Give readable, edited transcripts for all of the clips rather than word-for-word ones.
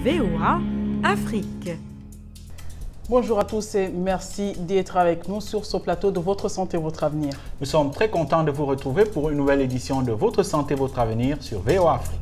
VOA Afrique. Bonjour à tous et merci d'être avec nous sur ce plateau de Votre Santé, Votre Avenir. Nous sommes très contents de vous retrouver pour une nouvelle édition de Votre Santé, Votre Avenir sur VOA Afrique.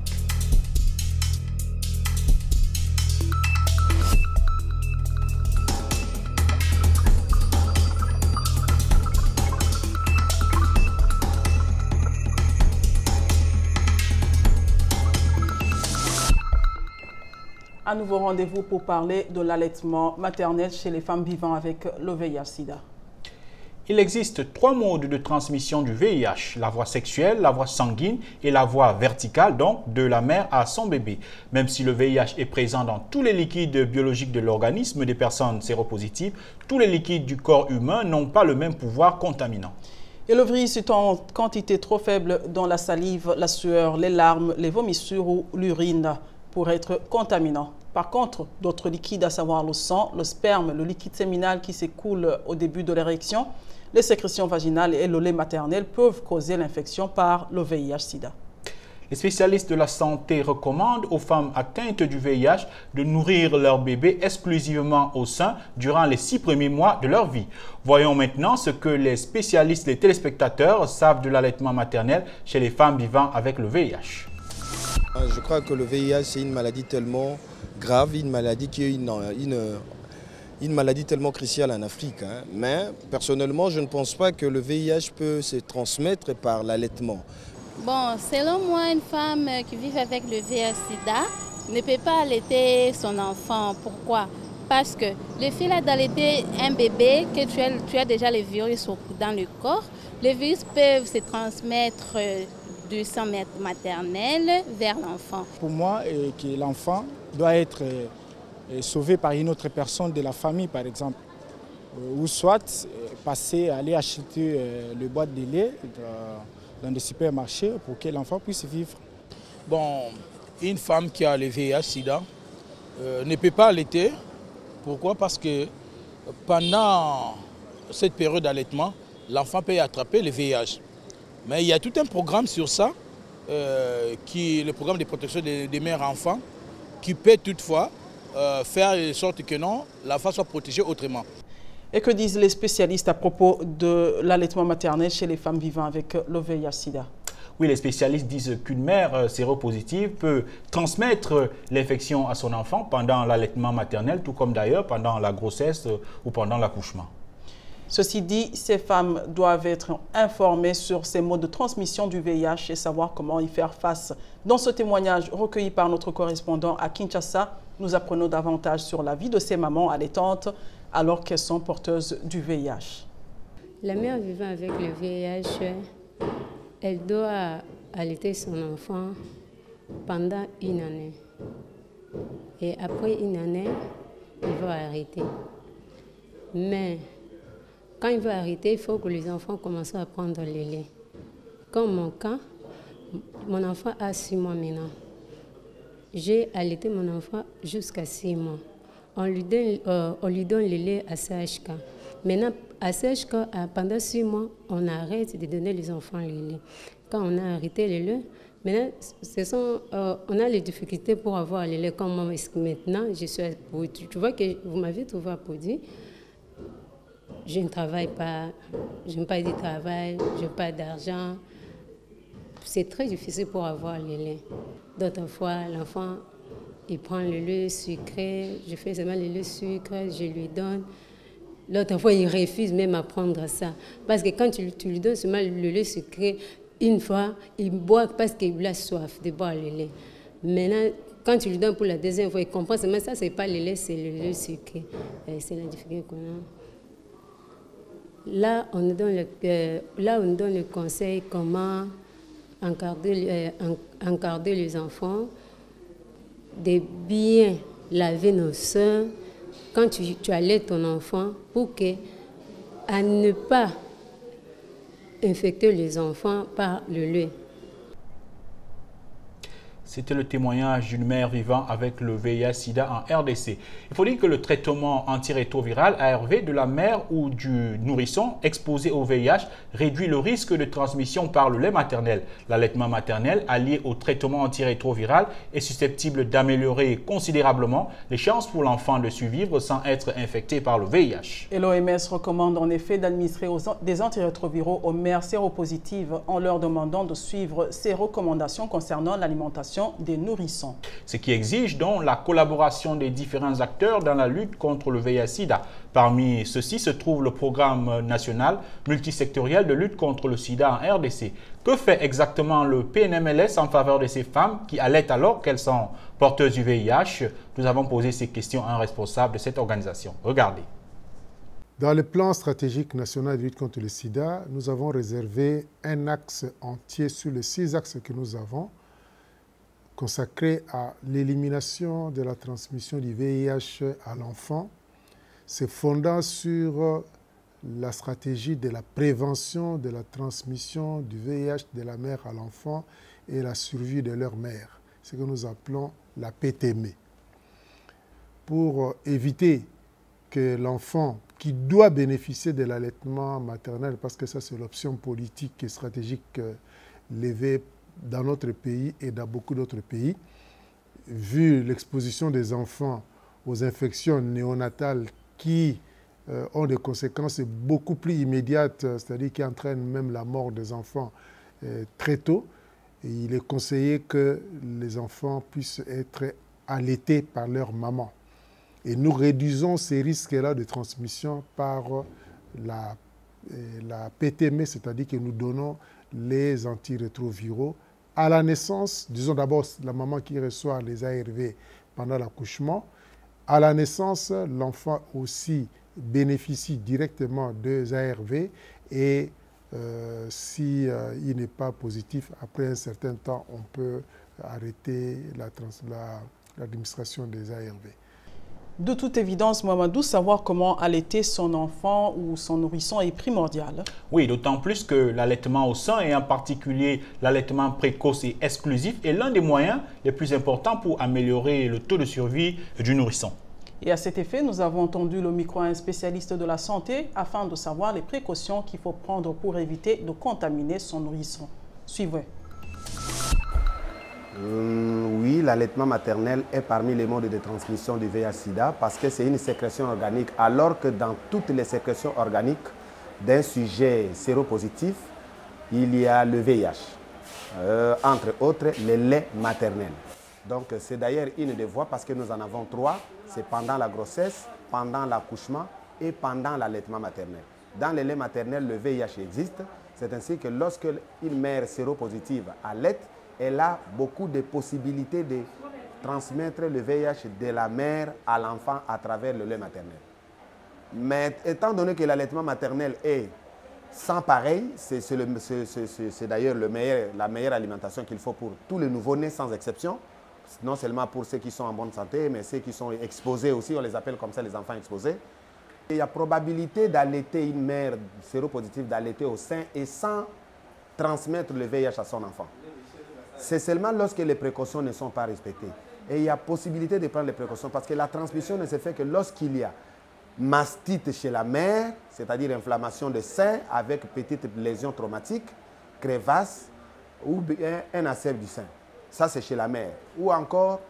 Un nouveau rendez-vous pour parler de l'allaitement maternel chez les femmes vivant avec le VIH-Sida. Il existe 3 modes de transmission du VIH, la voie sexuelle, la voie sanguine et la voie verticale, donc de la mère à son bébé. Même si le VIH est présent dans tous les liquides biologiques de l'organisme des personnes séropositives, tous les liquides du corps humain n'ont pas le même pouvoir contaminant. Et le virus est en quantité trop faible dans la salive, la sueur, les larmes, les vomissures ou l'urine pour être contaminant. Par contre, d'autres liquides, à savoir le sang, le sperme, le liquide séminal qui s'écoule au début de l'érection, les sécrétions vaginales et le lait maternel peuvent causer l'infection par le VIH-Sida. Les spécialistes de la santé recommandent aux femmes atteintes du VIH de nourrir leur bébé exclusivement au sein durant les 6 premiers mois de leur vie. Voyons maintenant ce que les spécialistes, les téléspectateurs savent de l'allaitement maternel chez les femmes vivant avec le VIH. Je crois que le VIH, c'est une maladie tellement grave, une maladie qui est une maladie tellement cruciale en Afrique. Mais personnellement, je ne pense pas que le VIH peut se transmettre par l'allaitement. Bon, selon moi, une femme qui vit avec le VIH-Sida ne peut pas allaiter son enfant. Pourquoi? Parce que le fait d'allaiter un bébé, que tu as déjà le virus dans le corps, les virus peuvent se transmettre du sang maternel vers l'enfant. Pour moi, que l'enfant doit être sauvé par une autre personne de la famille, par exemple. Ou soit aller acheter le boîte de lait dans des supermarchés pour que l'enfant puisse vivre. Bon, une femme qui a le VIH-Sida ne peut pas allaiter. Pourquoi? Parce que pendant cette période d'allaitement, l'enfant peut attraper le VIH. Mais il y a tout un programme sur ça, le programme de protection des mères-enfants, qui peut toutefois faire en sorte que non, l'enfant soit protégé autrement. Et que disent les spécialistes à propos de l'allaitement maternel chez les femmes vivant avec le VIH-Sida? Oui, les spécialistes disent qu'une mère séropositive peut transmettre l'infection à son enfant pendant l'allaitement maternel, tout comme d'ailleurs pendant la grossesse ou pendant l'accouchement. Ceci dit, ces femmes doivent être informées sur ces modes de transmission du VIH et savoir comment y faire face. Dans ce témoignage recueilli par notre correspondant à Kinshasa, nous apprenons davantage sur la vie de ces mamans allaitantes alors qu'elles sont porteuses du VIH. La mère vivant avec le VIH, elle doit allaiter son enfant pendant 1 année. Et après 1 année, il va arrêter. Mais quand il va arrêter, il faut que les enfants commencent à prendre le lait. Comme mon cas, mon enfant a 6 mois maintenant. J'ai allaité mon enfant jusqu'à 6 mois. On lui donne le lait à CHK. Maintenant, à CHK, pendant 6 mois, on arrête de donner les enfants le lait. Quand on a arrêté le lait, maintenant, on a les difficultés pour avoir le lait. Comme moi, maintenant, je suis à produit. Tu vois que vous m'avez trouvé à produit. Je ne travaille pas, je n'ai pas de travail, je n'ai pas d'argent. C'est très difficile pour avoir le lait. D'autres fois, l'enfant, il prend le lait sucré, je fais seulement le lait sucré, je lui donne. L'autre fois, il refuse même à prendre ça. Parce que quand tu lui donnes seulement le lait sucré, une fois, il boit parce qu'il a soif de boire le lait. Maintenant, quand tu lui donnes pour la deuxième fois, il comprend seulement ça, ce n'est pas le lait, c'est le lait sucré. C'est la difficulté qu'on a. Là, on nous donne le conseil comment encarder les enfants, de bien laver nos seins quand tu allaites ton enfant pour à ne pas infecter les enfants par le lait. C'était le témoignage d'une mère vivant avec le VIH-Sida en RDC. Il faut dire que le traitement antirétroviral ARV de la mère ou du nourrisson exposé au VIH réduit le risque de transmission par le lait maternel. L'allaitement maternel, allié au traitement antirétroviral, est susceptible d'améliorer considérablement les chances pour l'enfant de survivre sans être infecté par le VIH. Et l'OMS recommande en effet d'administrer des antirétroviraux aux mères séropositives en leur demandant de suivre ces recommandations concernant l'alimentation des nourrissons. Ce qui exige donc la collaboration des différents acteurs dans la lutte contre le VIH-Sida. Parmi ceux-ci se trouve le programme national multisectoriel de lutte contre le sida en RDC. Que fait exactement le PNMLS en faveur de ces femmes qui allaitent alors qu'elles sont porteuses du VIH? Nous avons posé ces questions à un responsable de cette organisation. Regardez. Dans le plan stratégique national de lutte contre le sida, nous avons réservé un axe entier sur les 6 axes que nous avons, consacré à l'élimination de la transmission du VIH à l'enfant, se fondant sur la stratégie de la prévention de la transmission du VIH de la mère à l'enfant et la survie de leur mère, ce que nous appelons la PTME. Pour éviter que l'enfant qui doit bénéficier de l'allaitement maternel, parce que ça c'est l'option politique et stratégique levée dans notre pays et dans beaucoup d'autres pays, vu l'exposition des enfants aux infections néonatales qui ont des conséquences beaucoup plus immédiates, c'est-à-dire qui entraînent même la mort des enfants très tôt, et il est conseillé que les enfants puissent être allaités par leur maman. Et nous réduisons ces risques-là de transmission par la PTM, c'est-à-dire que nous donnons les antirétroviraux à la naissance, disons d'abord la maman qui reçoit les ARV pendant l'accouchement. À la naissance, l'enfant aussi bénéficie directement des ARV et si il n'est pas positif, après un certain temps, on peut arrêter l'administration des ARV. De toute évidence, Mamadou, savoir comment allaiter son enfant ou son nourrisson est primordial. Oui, d'autant plus que l'allaitement au sein et en particulier l'allaitement précoce et exclusif est l'un des moyens les plus importants pour améliorer le taux de survie du nourrisson. Et à cet effet, nous avons entendu le micro à un spécialiste de la santé afin de savoir les précautions qu'il faut prendre pour éviter de contaminer son nourrisson. Suivez. Oui, l'allaitement maternel est parmi les modes de transmission du VIH-Sida parce que c'est une sécrétion organique, alors que dans toutes les sécrétions organiques d'un sujet séropositif, il y a le VIH, entre autres le lait maternel. Donc c'est d'ailleurs une des voies parce que nous en avons 3, c'est pendant la grossesse, pendant l'accouchement et pendant l'allaitement maternel. Dans le lait maternel, le VIH existe, c'est ainsi que lorsque une mère séropositive allaite, elle a beaucoup de possibilités de transmettre le VIH de la mère à l'enfant à travers le lait maternel. Mais étant donné que l'allaitement maternel est sans pareil, c'est d'ailleurs la meilleure alimentation qu'il faut pour tous les nouveau-nés sans exception, non seulement pour ceux qui sont en bonne santé, mais ceux qui sont exposés aussi, on les appelle comme ça les enfants exposés. Il y a probabilité d'allaiter une mère séropositive, d'allaiter au sein et sans transmettre le VIH à son enfant. C'est seulement lorsque les précautions ne sont pas respectées. Et il y a possibilité de prendre les précautions parce que la transmission ne se fait que lorsqu'il y a mastite chez la mère, c'est-à-dire inflammation des seins avec petite lésion traumatique, crevasse ou bien un acèbre du sein. Ça, c'est chez la mère. Ou encore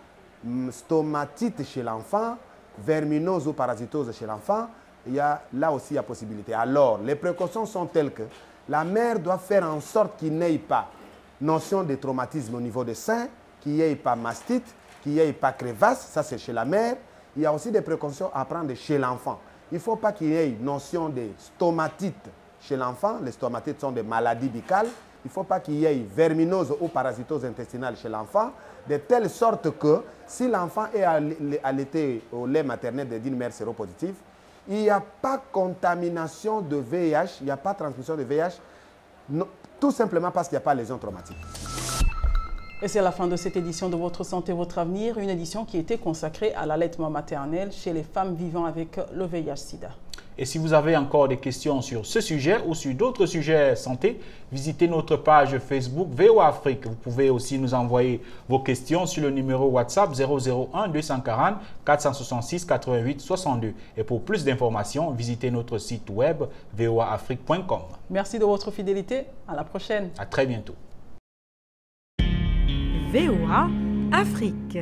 stomatite chez l'enfant, verminose ou parasitose chez l'enfant. Là aussi, il y a possibilité. Alors, les précautions sont telles que la mère doit faire en sorte qu'il n'ait pas notion de traumatisme au niveau des seins, qu'il n'y ait pas mastite, qu'il n'y ait pas crevasse, ça c'est chez la mère. Il y a aussi des précautions à prendre chez l'enfant. Il ne faut pas qu'il y ait notion de stomatite chez l'enfant. Les stomatites sont des maladies buccales. Il ne faut pas qu'il y ait verminose ou parasitose intestinale chez l'enfant, de telle sorte que si l'enfant est allaité au lait maternel d'une mère séropositive, il n'y a pas contamination de VIH, il n'y a pas transmission de VIH, non, tout simplement parce qu'il n'y a pas de lésion traumatique. Et c'est la fin de cette édition de Votre Santé, Votre Avenir, une édition qui était consacrée à l'allaitement maternel chez les femmes vivant avec le VIH-Sida. Et si vous avez encore des questions sur ce sujet ou sur d'autres sujets santé, visitez notre page Facebook VOA Afrique. Vous pouvez aussi nous envoyer vos questions sur le numéro WhatsApp 001 240 466 88 62. Et pour plus d'informations, visitez notre site web voaafrique.com. Merci de votre fidélité. À la prochaine. À très bientôt. VOA Afrique.